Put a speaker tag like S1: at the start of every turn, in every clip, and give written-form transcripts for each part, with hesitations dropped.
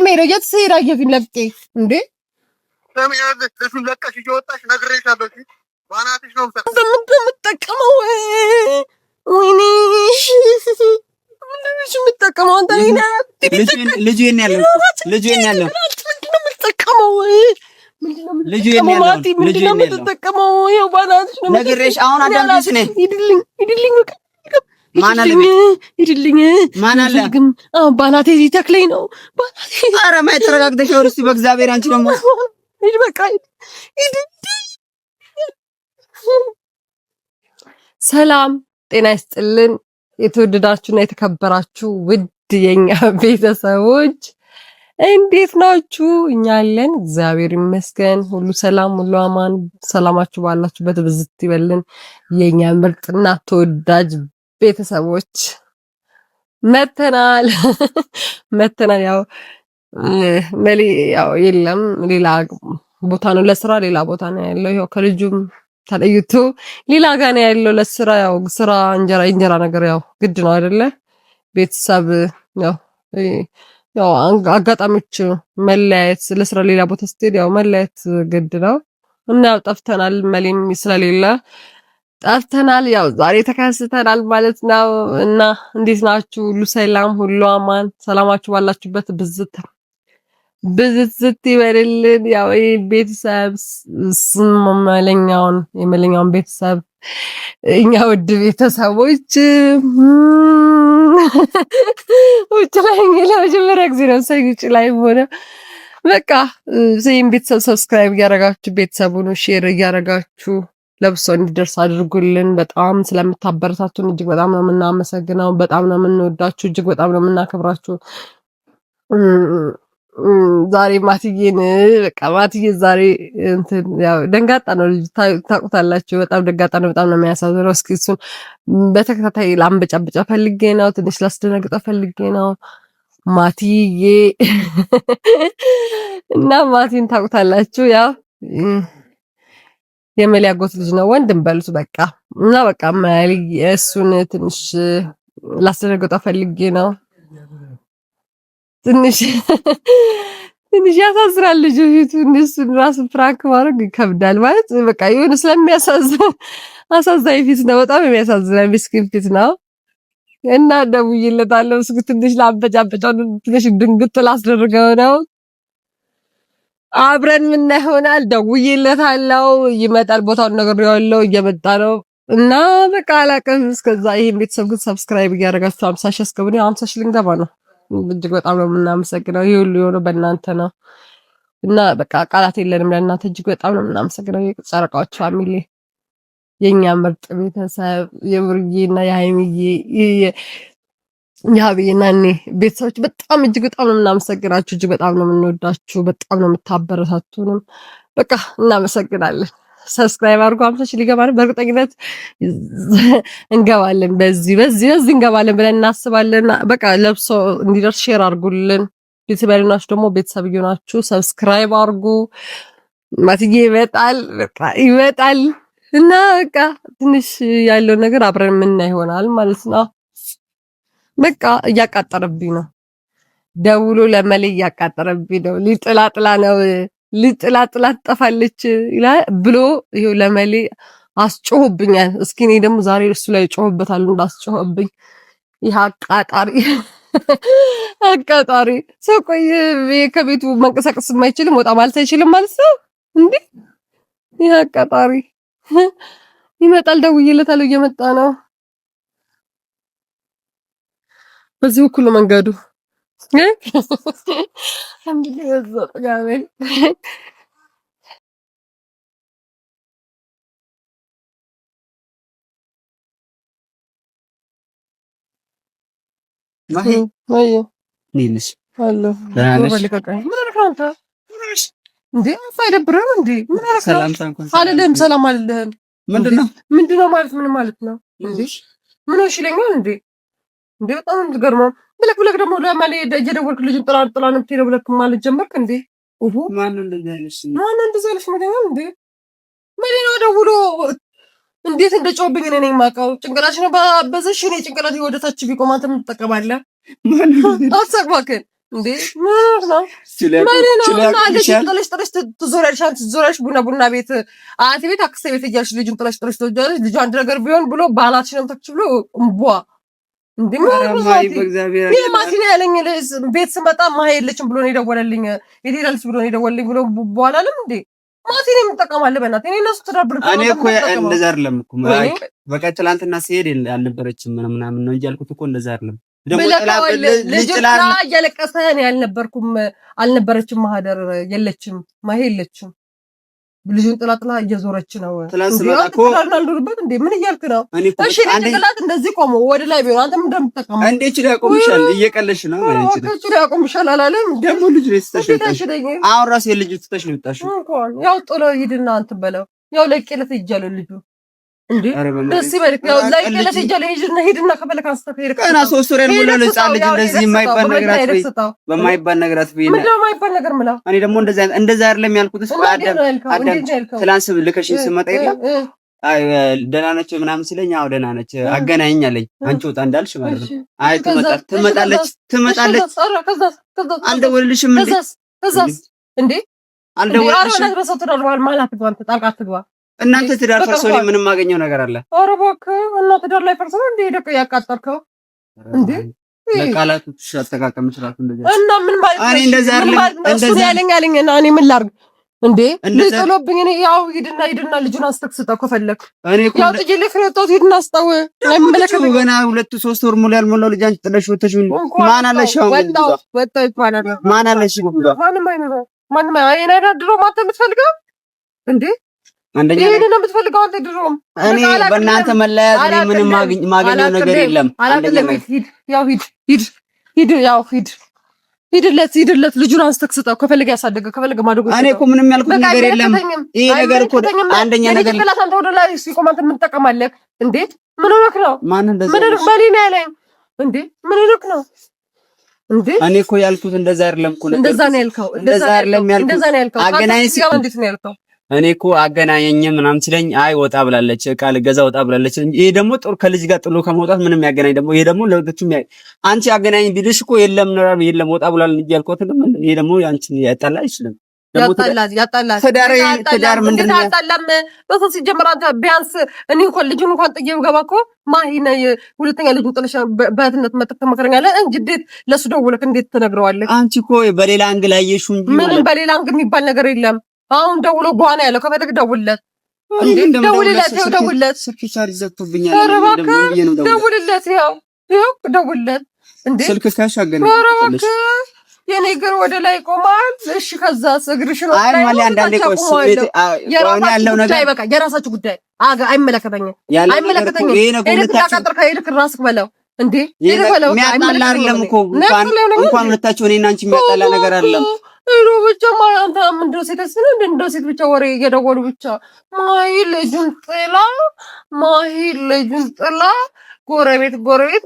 S1: ሜሮ የትሰራ የፊለብቴ እንዴ
S2: ሰሚያለሽ እሱን ለቀሽ እየወጣሽ ነግሬሻለሁ። እሺ ባናትሽ ነው
S1: የምጠቀመው። ወይኔ ምንድነው የምጠቀመው? አንተ
S3: ልጁ የኔ ያለው ልጁ የኔ ያለው
S1: ምንድነው የምጠቀመው?
S3: ልጁ የኔ ያለው ልጁ የኔ ያለው
S1: የምጠቀመው ይኸው ባናትሽ ነው
S3: ነግሬሽ። አሁን አዳምጪ ነኝ።
S1: ሂድልኝ በቃ
S3: ማን አለ?
S1: ሂድልኝ።
S3: ማን አለ?
S1: ባናቴ ሊተክለኝ ነው። ባናቴ
S3: ኧረ ማይ ተረጋግተሽ ነው። እስኪ በእግዚአብሔር አንቺ ደግሞ
S1: ሂድ በቃ ሂድ። ሰላም ጤና ይስጥልን። የተወደዳችሁና የተከበራችሁ ውድ የኛ ቤተሰቦች እንዴት ናችሁ? እኛ አለን እግዚአብሔር ይመስገን፣ ሁሉ ሰላም፣ ሁሉ አማን። ሰላማችሁ ባላችሁበት ብዝት ይበልን። የኛ ምርጥና ተወዳጅ ቤተሰቦች መተናል። ያው መሊ ያው የለም ሌላ ቦታ ነው ለስራ፣ ሌላ ቦታ ነው ያለው። ያው ከልጁም ተለይቶ ሌላ ጋር ነው ያለው ለስራ። ያው ስራ እንጀራ ነገር ያው ግድ ነው አይደለ? ቤተሰብ ያው አጋጣሚዎች መለያየት፣ ለስራ ሌላ ቦታ ስትሄድ ያው መለያየት ግድ ነው እና ያው ጠፍተናል። መሊም ስለሌለ ጠፍተናል። ያው ዛሬ ተከስተናል ማለት ነው። እና እንዴት ናችሁ? ሁሉ ሰላም፣ ሁሉ አማን። ሰላማችሁ ባላችሁበት ብዝት ይበልልን። ያው ቤተሰብ የመለኛውን ቤተሰብ እኛ ውድ ቤተሰቦች ውጭ ላይ ለመጀመሪያ ጊዜ ነው ሰው ውጭ ላይ ሆነ። በቃ ዘይም ቤተሰብ ሰብስክራይብ እያደረጋችሁ ቤተሰቡን ሼር እያደረጋችሁ ለብሶ እንዲደርስ አድርጉልን። በጣም ስለምታበረታቱን እጅግ በጣም ነው የምናመሰግነው። በጣም ነው የምንወዳችሁ። እጅግ በጣም ነው የምናከብራችሁ። ዛሬ ማትዬን በቃ ማትዬ ዛሬ እንትን ያው ደንጋጣ ነው ልጅ ታውቁታላችሁ። በጣም ደንጋጣ ነው። በጣም ነው የሚያሳዝነው። እስኪ እሱን በተከታታይ ላምበጫበጫ ፈልጌ ነው፣ ትንሽ ላስደነግጠ ፈልጌ ነው ማትዬ እና ማቲን ታውቁታላችሁ። ያው የመሊ አጎት ልጅ ነው፣ ወንድም በሉት በቃ። እና በቃ መሊ እሱን ትንሽ ላስደነግጠ ፈልጌ ነው። ትንሽ ያሳዝናል ልጁ ፊቱ። እሱን ራሱ ፍራንክ ማድረግ ይከብዳል ማለት በቃ የሆነ ስለሚያሳዝን አሳዛኝ ፊት ነው። በጣም የሚያሳዝን ምስኪን ፊት ነው። እና ደውዬለታለሁ። እስኪ ትንሽ ላበጫበጫው ትንሽ ድንግጥ ላስደርገው ነው። አብረን ምን ይሆናል። ደውዬለታለሁ። ይመጣል። ቦታውን ነግሬዋለሁ። እየመጣ ነው። እና በቃ አላውቅም። እስከዛ ይሄን ቤተሰብ ግን ሰብስክራይብ እያደረጋችሁ 50 ሺህ አስገቡኝ። 50 ሺህ ልንገባ ነው። እጅግ በጣም ነው የምናመሰግነው። ይሄ ሁሉ የሆነው በእናንተ ነው እና በቃ ቃላት የለንም ለእናንተ። እጅግ በጣም ነው የምናመሰግነው። የጨረቃዎች ፋሚሊ፣ የኛ ምርጥ ቤተሰብ፣ የብርዬና የሃይሚዬ የሀብዬና እኔ ቤተሰቦች በጣም እጅግ በጣም ነው የምናመሰግናችሁ። እጅግ በጣም ነው የምንወዳችሁ። በጣም ነው የምታበረታቱንም። በቃ እናመሰግናለን። ሰብስክራይብ አድርጎ 50 ሺህ ሊገባ ነው። በእርግጠኝነት እንገባለን። በዚህ እንገባለን ብለን እናስባለን። በቃ ለብሶ እንዲደርስ ሼር አድርጉልን። ቤተሰብ ያልናችሁ ደግሞ ቤተሰብ እየሆናችሁ ሰብስክራይብ አድርጉ። ማትዬ ይመጣል እና በቃ ትንሽ ያለው ነገር አብረን የምናይ ይሆናል ማለት ነው። በቃ እያቃጠረብኝ ነው። ደውሎ ለመሌ እያቃጠረብኝ ነው። ሊጥላጥላ ነው ልጥላጥላ ትጠፋለች ይላል ብሎ ይሄው ለመሌ አስጮህብኛል። እስኪ እኔ ደግሞ ዛሬ እሱ ላይ ጮህበታለሁ እንዳስጮህብኝ። ይሄ አቃጣሪ ሰው ቆይ ከቤቱ መንቀሳቀስ የማይችልም ወጣ ማለት አይችልም ማለት ነው እንዴ? ይሄ አቃጣሪ ይመጣል። ደውዬለታለሁ፣ እየመጣ ነው። በዚህ በኩል መንገዱ ሰላም አልልህም። ምንድነው ማለት ምን ማለት ነው እንዴ? ምን ሆነሽ ይለኛል እንዴ? እንዴ በጣም ልገርመው ብለክ ደግሞ ለማለ እየደወልክ ልጅን ጥላ ነው ብትሄደው ብለክ ማለት ጀመርክ እንዴ?
S3: ማን ነው እንደዚህ ያለሽ
S1: ማለት እንዴ? ምን ነው ደውሎ እንዴት እንደጮህብኝ እኔ ነኝ የማውቀው። ጭንቅላትሽ ነው ባበዘሽ። እኔ ጭንቅላቴ ወደ ታች ቢቆም አንተ ምን ትጠቀማለህ? አትሳቅባክን እንዴ ምን ነው ጥለሽ ቡና ቤት አያቴ ቤት አክስቴ ቤት እያልሽ ልጁን ጥለሽ ትወጃለሽ። ልጁ አንድ ነገር ቢሆን ብሎ ባናትሽ ነው ተክች ብሎ እምቧ እንዴ ማቲና ያለኝ ቤት ስመጣ ማሄ የለችም ብሎ ነው የደወለልኝ። የት ሄዳለች ብሎ ነው የደወለልኝ ብሎ በኋላ አለም እንዴ ማቲኔ የምጠቀማለህ በእናትህ እኔ እነሱ ትዳብር
S3: እኔ እኮ እንደዛ አይደለም እኮ በቃ ትላንትና ሲሄድ አልነበረችም ምናምን ነው እንጂ ያልኩት እኮ እንደዛ አይደለም። ደግሞ ልጅ ጥላ እያለቀሰ እኔ አልነበረችም ማህደር የለችም ማሄ የለችም ልጁን ጥላ እየዞረች ነው። ትላንት እንዴ ምን እያልክ ነው? እሺ ጥላት እንደዚህ ቆሞ ወደ ላይ ቢሆን አንተም እንደምትጠቀመው እንዴ እቺ ያቆምሻል። እየቀለሽ ነው ማለት ነው። እቺ ያቆምሻል አላለም ደግሞ ልጅ ልስተሽ አሁን ራስ የልጅ ትተሽ ነው የወጣሽው እንኳን ያው ጥሎ ሂድና አንተ በለው ያው ለቄለት ይጃለ ልጁ እንዴ ደስ ይበልክ ያው ለቄለት ይጃለ ሂድና ከፈለክ አስተካክል ቀና 3 ወር ሙሉ ለጻን ልጅ እንደዚህ የማይባል ነገራት በማይባል ነገራት ቢና ምን የማይባል ነገር ምላ እኔ ደግሞ እንደዛ አይደለም ያልኩት እሱ አዳም ትላንት ልከሽ ስመጣ የለም አይ ደህና ነች ምናምን ሲለኝ አዎ ደህና ነች አገናኘኝ አለኝ። አንቺ ወጣ እንዳልሽ ማለት ነው። አይ ትመጣለች አልደወልልሽም እንዴ እንዴ አልደወልልሽም እናንተ ትዳር ፈርሶ ምንም ማገኘው ነገር አለ? ኧረ እባክህ እና ትዳር ላይ ፈርሶ እንዴ ደቀ ያቃጠርከው እንዴ ለቃላቱ ተሸተካከም ስራቱ እንደዚህ እና ምን ማለት ነው? እኔ እንደዛ አይደለም እንደዛ ያለኝ እና እኔ ምን ላድርግ እንዴ ለጥሎብኝ እኔ ያው ሂድና ልጁን አስተክስተው ከፈለክ እኔ እኮ ያው ጥጅ ለፍረጣው ሂድና አስጣው አይመለከም ገና 2-3 ወር ሙሉ ያልሞላው ልጅ አንቺ ጥለሽ ወተሽ ማን አለሽ? ወጣው ይባላል ማን አለሽ? ማንም አይናድሮ ማተ የምትፈልገው እንዴ አንደኛ ይሄን ነው የምትፈልገው አንተ ድሮም እኔ በእናንተ መለያየት ምንም ማገኘው ነገር የለም። አንደኛ ሂድለት ልጁን አስተክስተው ከፈለገ ያሳደገ ከፈለገ ማድረግ እኔ እኮ ምንም ያልኩት ነገር የለም። ይሄ ነገር እኮ አንደኛ ነገር ለላስ አንተ ወደ ላይ ሲቆም አንተ ምን ተጠቀማለህ እንዴ? ምን ሆነክ ነው? ማን እንደዛ ምን በሊና ያለኝ እንዴ? ምን ሆነክ ነው እንዴ? እኔ እኮ ያልኩት እንደዛ አይደለም እኮ እንደዛ ነው ያልከው። እንደዛ አይደለም ያልከው። አገናኝ ሲጋር እንዴት ነው ያልከው? እኔ እኮ አገናኘኝ ምናምን ሲለኝ አይ ወጣ ብላለች ቃል ገዛ ወጣ ብላለች። ይሄ ደግሞ ጦር ከልጅ ጋር ጥሎ ከመውጣት ምንም ያገናኝ ደግሞ ይሄ ደግሞ ለሁለቱም አንቺ አገናኝ ቢልሽ እኮ የለም ነው የለም ወጣ ብላል እንጂ ያልኳት ደግሞ ይሄ ደግሞ አንቺን ያጣላ አይችልም። ያጣላ ትዳር ምንድነው ያጣላም በሰው ሲጀምር አንተ ቢያንስ እኔ እንኳን ልጁን እንኳን ጥዬው ገባ እኮ ማሂነ ሁለተኛ ልጁን ጥለሽ በእህትነት መጥተህ ትመክረኛለህ እንጂ እንዴት ለሱ ደውለህ እንዴት ትነግረዋለህ? አንቺ እኮ በሌላ አንግል አየሽው እንጂ ምንም በሌላ አንግል የሚባል ነገር የለም። አሁን ደውሎ ጓና ያለው ከፈለክ ደውልለት እንዴ ደውልለት ስልክ ቻርጅ ዘግቶብኛል ደውልለት ያው ደውልለት እንዴ ስልክ ካሻገነ የኔ እግር ወደ ላይ ቆማል። እሺ ከዛ እግርሽ ነው አይ ማለት አንዳንዴ ቆስ ያለው ነገር በቃ የራሳችሁ ጉዳይ አይመለከተኝም ይሄ ነው ሁለታችሁ ከይልክ ራስክ በለው እንዴ ይሄ የሚያጣላ አይደለም እኮ እንኳን ሁለታችሁ እኔና አንቺ የሚያጣላ ነገር አይደለም። እሩ ብቻ ማንተ ምንድነው ሴተስነ እንደው ሴት ብቻ ወሬ እየደወሉ ብቻ ማሂ ልጁን ጥላ ጎረቤት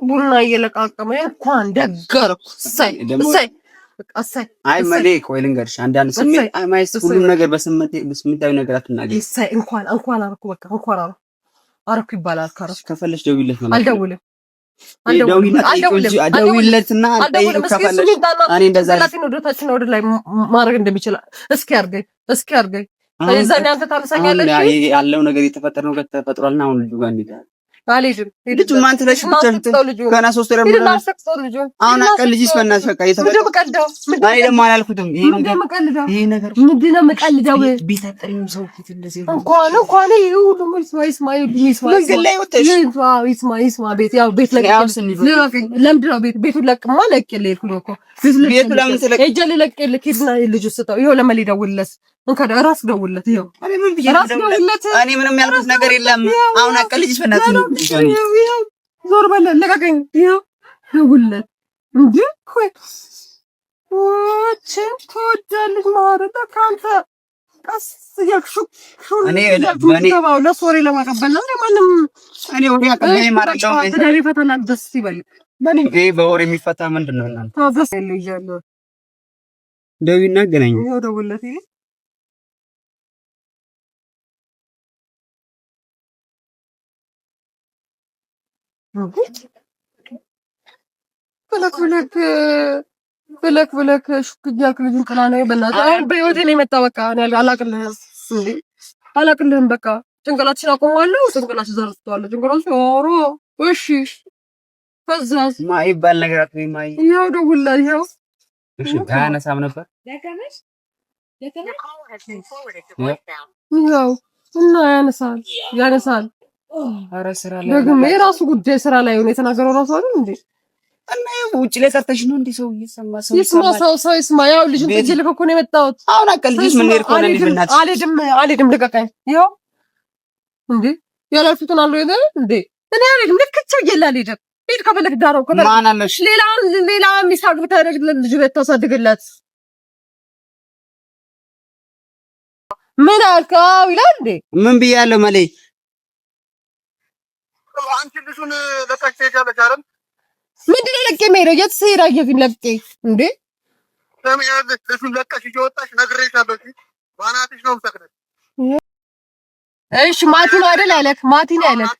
S3: ቡና እየለቃቀመ እንኳን ደገርኩ ሳይ አይ መሌክ ወይ ልንገርሽ አንዳንድ ስሜት አይ ማይስ ሁሉም ነገር በስሜታዊ ነገር አትናገር። ሳይ እንኳን አርኩ በቃ እንኳን አርኩ ይባላል። ካራስ ከፈለሽ ደውይለት ማለት አልደውልም አልደውልለትና ጠይቅ ከፈለሽ እኔ እንደዛ ለታችን ወደ ላይ ማድረግ እንደሚችል እስኪ አርገኝ እዛኔ አንተ ታነሳኛለሽ። ያለው ነገር የተፈጠረው ነገር ተፈጥሯልና አሁን ልጁ ጋር እንዴት አልሄድም ልጁ ማን ትለሽ ብቻ ገና 3 ወር ምናምን አሁን አቀል ልጅስ በእናትሽ በቃ የተፈጠረው አይ ደግሞ አላልኩትም። ይሄ ነገር ምንድነው መቀልዳው ቢሰጠኝ ሰው ፊት እንደዚህ እንኳን ይሁሉ ይስማ ቤት ያው ቤት ለምንድነው ቤቱን ለቅማ ለቅልህ እኮ ቤቱ ለምን ስለቅ እጀል ለቅልህ ኪድና ልጅ ስጠው ይኸው ለመሊ ደውልለት እንኳን ራስ ደውልለት ይኸው እኔ ምንም ያልኩት ነገር የለም። አሁን አቀል ልጅስ በእናትሽ ዞር በለ ለቀቀኝ ይኸው ደውልለት እንዴ ቆይ ወችን ተወዳለች ማለት ካንተ ቀስ ያክሹ እኔ ለባው ለሶሪ ለማቀበል ነው ማንም እኔ ወዲያ ቀበይ ማለት ነው ተዳሪ ፈተና ደስ ይበል በኔ በወሬ የሚፈታ ምንድነው እናንተ ታዘስ ይያለው ደውይና ገናኝ ይኸው ደውልለት ይሄ ፈለክ
S1: ብለክ ሹክጃክ ልጅን ጥላ ነው በእናትህ። አሁን በህይወቴ ነው የመጣ በቃ እኔ አላቅልህም እንዴ አላቅልህም። በቃ ጭንቅላትሽን አቆማለሁ። ጭንቅላት ዘርጥቷል። ጭንቅላት ኦሮ እሺ ፈዛዝ
S3: ማይ ባል ነገር አትበይ። ማይ
S1: ይኸው ደውልላት ይኸው
S3: እሺ ታነሳም ነበር
S1: ይኸው እና ያነሳል።
S3: ኧረ ስራ ላይ
S1: ደግሜ የራሱ ጉዳይ ስራ ላይ ሆነ የተናገረው ራሱ አይደል እንዴ?
S3: እና ውጭ ላይ ጠርተሽ ነው እንዴ? ሰው
S1: ይስማ ሰው ይስማ። ያው ልጅን ጥጅ ልክ እኮ ነው የመጣሁት።
S3: አሁን አቀልጅሽ ምን ሄድኩ ነው ልጅናት
S1: አልሄድም ልቀቀኝ። ይኸው እንዴ ያላችሁትን አለው እንዴ? እኔ አልሄድም ልክቸው አልሄድም። ሂድ ከፈለክ ዳረው ከፈለክ
S3: ማን አለሽ?
S1: ሌላ ሚሳቅ ብታደርግለት ልጅ ታሳድግለት። ምን አልከው ይላል እንዴ?
S3: ምን ብያለሁ መሌ?
S2: አንቺ ልጁን ለቀሽ ትሄጃለሽ አይደል?
S1: ምንድን ነው ለቄ የምሄደው? የት ስሄድ አየሁኝ ለቄ እንዴ?
S2: ለምን ልጁን ለቀሽ እየወጣሽ ነግሬሻለሁ። ባናትሽ ነው የምሰክረው።
S1: እሺ ማቲ ነው አይደል ያለክ? ማቲ ነው ያለክ?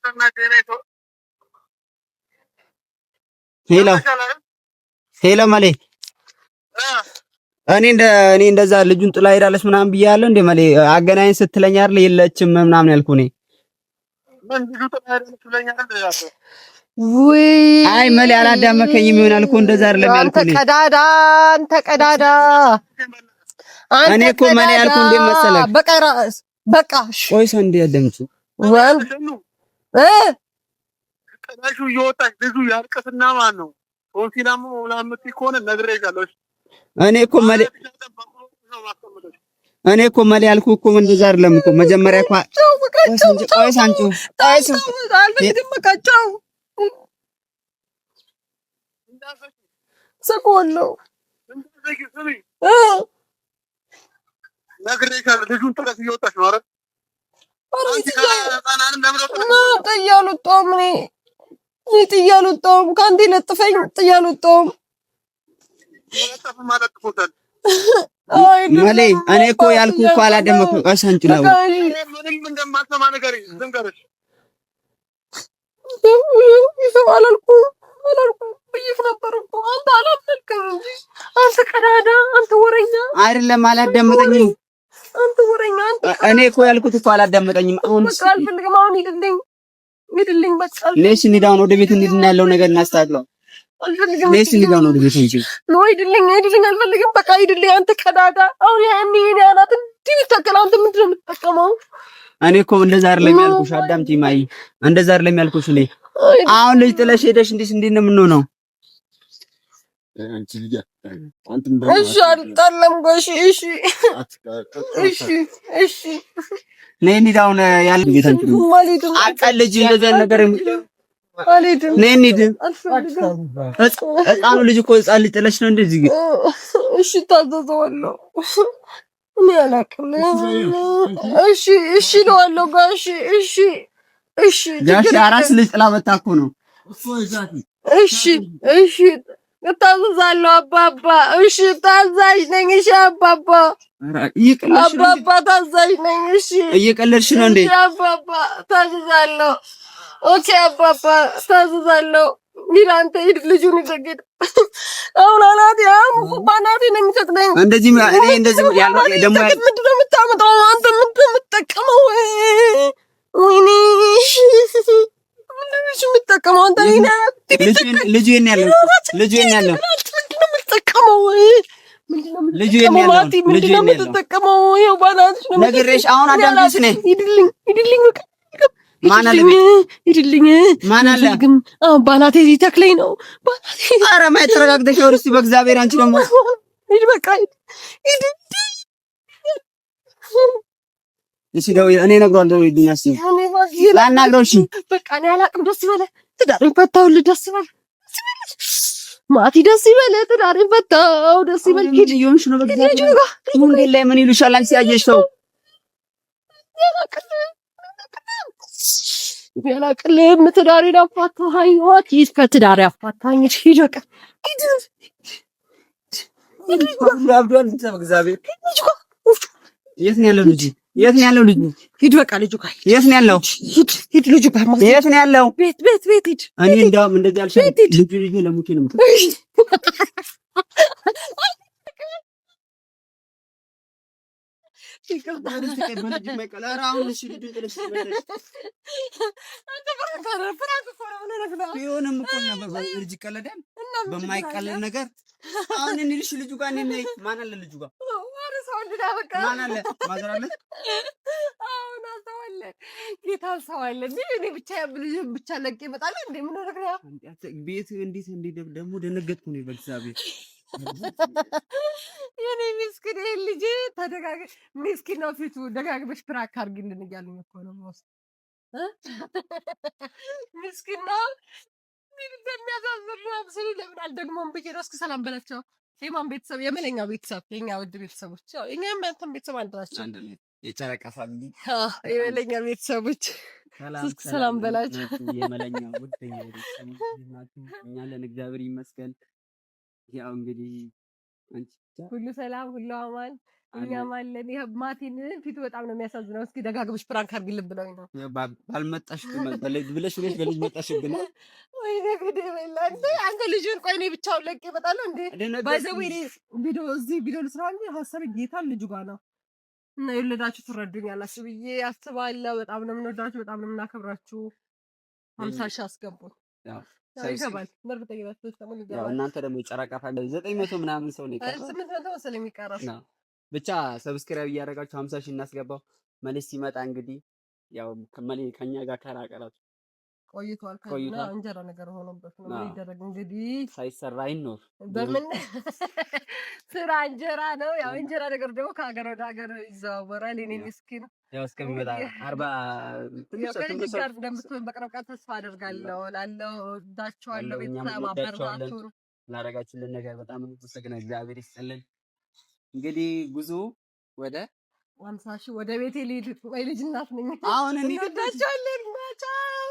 S3: ሄሎ መሌ እኔ እንደዛ ልጁን ጥላ ሄዳለች ምናምን ብያለሁ እንዴ መሌ? አገናኝ ስትለኝ አይደል የለችም ምናምን ያልኩ እኔ አይ መሌ አላዳመከኝም ይሆናል እኮ እንደዛ አይደለም ያልኩ እኔ።
S1: አንተ ቀዳዳ
S3: እኔ እኮ መሌ ያልኩ እንዴ መሰለህ?
S1: በቃ
S3: ቆይ ሰው እንዴ ያደምጡ
S2: ቀዳሹ እየወጣች ልጁ ያልቅስና ማን ነው ቶንሲላሙ ምናምን ከሆነ ነግሬሻለሁ።
S3: እኔ እኮ መሌ ያልኩ እኮ እንደዛ አይደለም እኮ መጀመሪያ እኮ ቆይ ሳንቹ
S1: ሰቆለው
S2: ነግሬሻለሁ። ልጁን ጥለሽ እየወጣሽ ነው አይደል?
S1: ጥያሉጣም ከአንዴ ለጥፈኝ ጥያሉጣም
S3: መሌ እኔ እኮ ያልኩ እኮ አላደመኩም። ቀሰንጭ ነው
S2: ምንም እንደማትሰማ ነገር ዝንገርሽ
S1: አላልኩም ብዬሽ ነበር እኮ አንተ አላመልክም እንጂ አንተ ቀዳዳ አንተ ወረኛ
S3: አይደለም አላዳመጠኝም።
S1: አንተ ወረኛ አንተ
S3: እኔ እኮ ያልኩት እኮ አላዳመጠኝም። አሁን
S1: በቃ አልፈልግም። አሁን ሂድልኝ በቃ
S3: ነሽ እንሂዳውን ወደ ቤት እንሂድና ያለው ነገር እናስተካክለው።
S1: አልፈልግም
S3: ነሽ እንሂዳውን ወደ ቤት እንጂ
S1: ነው ሂድልኝ አልፈልግም። በቃ ሂድልኝ አንተ ቀዳዳ። አሁን ያኔ እኔ አናት እንዲህ ተከላ አንተ ምንድን ነው የምትጠቀመው?
S3: እኔ እኮ እንደዛ አይደለም ያልኩሽ። አዳምጪኝ ማይ እንደዛ አይደለም ያልኩሽ። እኔ አሁን ልጅ ጥለሽ ሄደሽ እንዴት ነው የምንሆነው?
S2: አንቺ ልጅ
S1: እሺ አልጣለም ጎሽ እሺ
S3: ነይ እንሂዳውን ያለ ቤት አንቺ አቃል ልጅ እንደዛ ነገር
S1: አልሄድም።
S3: ነይ እንሂድ። ህፃኑ ልጅ እኮ ህፃን ልጅ ጥለሽ ነው እንደዚህ ግን
S1: እሺ ታዘዘዋለሁ እኔ አላውቅም። እሺ እለዋለሁ ጋሽ እሺ
S3: ጋሽ አራስ ልጅ ጥላ መታ እኮ ነው።
S1: እሺ እታዘዛለሁ አባባ። እሺ ታዛዥ ነኝ። እሺ አባባ ታዛዥ ነኝ። እሺ
S3: እየቀለድሽ ነው እንዴ?
S1: አባባ ታዘዛለሁ። ኦኬ አባባ ታዘዛለሁ። ሂድ አንተ ሂድ፣ ልጁን ይዘግድ። አሁን አናቴ ባናቴ ነው የሚሰቅለኝ።
S3: እንደዚህ እኔ እንደዚህ ያለው ደግሞ
S1: ምንድን ነው የምታመጣው አንተ? ምንድን ነው የምትጠቀመው? ወይኔ ምንድን ነው የምትጠቀመው አንተ?
S3: ልጁ የኔ ያለው ልጁ የኔ ያለው
S1: ምንድን ነው የምትጠቀመው?
S3: ልጁ የኔ ያለው ልጁ የኔ ያለው
S1: የምትጠቀመው? ይኸው ባናትሽ ነው
S3: ነግሬሽ። አሁን አዳምጪኝ ነኝ።
S1: ሂድልኝ በቃ
S3: ማን አለ?
S1: ሂድልኝ።
S3: ማን አለ?
S1: ባናቴ ተክለኝ ነው ባናቴ።
S3: ኧረ ማይ ተረጋግተሽ አውሪ እስኪ በእግዚአብሔር። አንቺ ደግሞ
S1: ሂድ በቃ ሂድ።
S3: እሺ ደው እኔ እነግረዋለሁ። ይድኛስ ላናግረው። እሺ
S1: በቃ እኔ አላቅም። ደስ ይበለ ትዳሬን ፈታሁልህ። ደስ ይበለ ማቲ፣ ደስ ይበለ ትዳሬን ፈታሁ። ደስ ይበለ ሂድ። ይሁንሽ ነው በእግዚአብሔር።
S3: ሙንዴ ላይ ምን ይሉሻል? አንቺ ያየሽ ሰው
S1: ያላቅልም ትዳሬን አፋታኝ። ወት ይስ ከትዳሬ አፋታኝ። ሂድ በቃ ሂድ።
S3: አብዷል በእግዚአብሔር። የት ነው ያለው ልጅ? የት ነው ያለው ልጅ?
S1: ሂድ በቃ ልጁ ጋር
S3: የት ነው ያለው?
S1: ሂድ ልጁ ጋር ማለት
S3: የት ነው ያለው?
S1: ቤት ሂድ።
S3: እኔ እንደውም እንደዚህ አልሻለሁ። ልጁ ለሙቼ ነው ቢሆንም እኮ ልጅ ይቀለዳል በማይቀለድ ነገር። አሁን እኔ ልጁ ጋር ማን አለ? ልጁ ጋር ማን አለ? ማዘር አለ።
S1: አሁን አሰዋለ ጌታ ሰዋለ እኔ ብቻ ለቄ እመጣለሁ እንዴ? ምን ነገር ያ
S3: ቤት እንዴት ደግሞ ደነገጥኩ ነው በእግዚአብሔር።
S1: የኔ ምስኪን ልጅ ምስኪን ነው ፊቱ። ደጋግመሽ ፕራክ አድርጊልን እያሉኝ እኮ ነው ማለት ምስኪን ነው። ምን እንደሚያሳዝን ስለ ለምን አልደግሞም ብዬ ነው። እስኪ ሰላም በላቸው። የማን ቤተሰብ? የመለኛው ቤተሰብ፣ የኛ ውድ ቤተሰቦች። ያው እኛም ያንተም ቤተሰብ አንድ ናቸው።
S3: የጨረቃ ፋሚሊ
S1: የመለኛ ቤተሰቦች ሰላም በላቸው።
S3: የመለኛው ውድ ቤተሰቦች እኛ ለን እግዚአብሔር ይመስገን። ያው እንግዲህ
S1: ሁሉ ሰላም ሁሉ አማን እኛም አለን። ይሄ ማቲን ፊቱ በጣም ነው የሚያሳዝነው። እስኪ ደጋግመሽ ፕራንክ አድርጊልን ብለውኝ ነው።
S3: ባልመጣሽ ብለሽ ቤት መጣሽብን።
S1: ወይ ነገደ ወላንተ አንተ ልጅን ቆይ እኔ ብቻውን ለቄ እመጣለሁ እንዴ? ባይዘው ቪዲዮ ልስራው እንጂ ሀሳቤ ጌታ ልጁ ጋር ነው። እና የወለዳችሁ ትረዱኛላችሁ ብዬ አስባለሁ። በጣም ነው የምንወዳችሁ፣ በጣም ነው የምናከብራችሁ። 50 ሺህ አስገቡን። ይገባል መርበተኝነት ተስተሙ ይገባል።
S3: እናንተ ደግሞ የጨረቃ ፋሚሊ 900 ምናምን ሰው ነው ይቀራል።
S1: 800 መሰለኝ የሚቀራው
S3: ብቻ ሰብስክራይብ እያደረጋችሁ 50 ሺህ እናስገባው። መልስ ሲመጣ እንግዲህ ያው ከኛ ጋር ከራቀራችሁ
S1: ቆይቷል። ከና እንጀራ ነገር ሆኖበት ነው የሚደረግ እንግዲህ
S3: ሳይሰራ አይኖር።
S1: በምን ስራ እንጀራ ነው። ያው እንጀራ ነገር ደግሞ ከሀገር ወደ ሀገር ይዘዋወራል። እኔ ምስኪን
S3: ያው እስከሚመጣ 40
S1: ትንሽ ጋር እንደምትሆን በቅርብ ቀን ተስፋ አደርጋለሁ። ላለው ወዳችኋለሁ። ቤተሰብ አበርታቱ።
S3: ላደረጋችሁልን ነገር በጣም ተሰግነ እግዚአብሔር ይስጥልን። እንግዲህ ጉዞ ወደ
S1: 50 ሺህ ወደ ቤቴ ልሂድ። ወይ ልጅ እናት ነኝ
S3: አሁን እኔ
S1: ወዳችኋለሁ። ቻው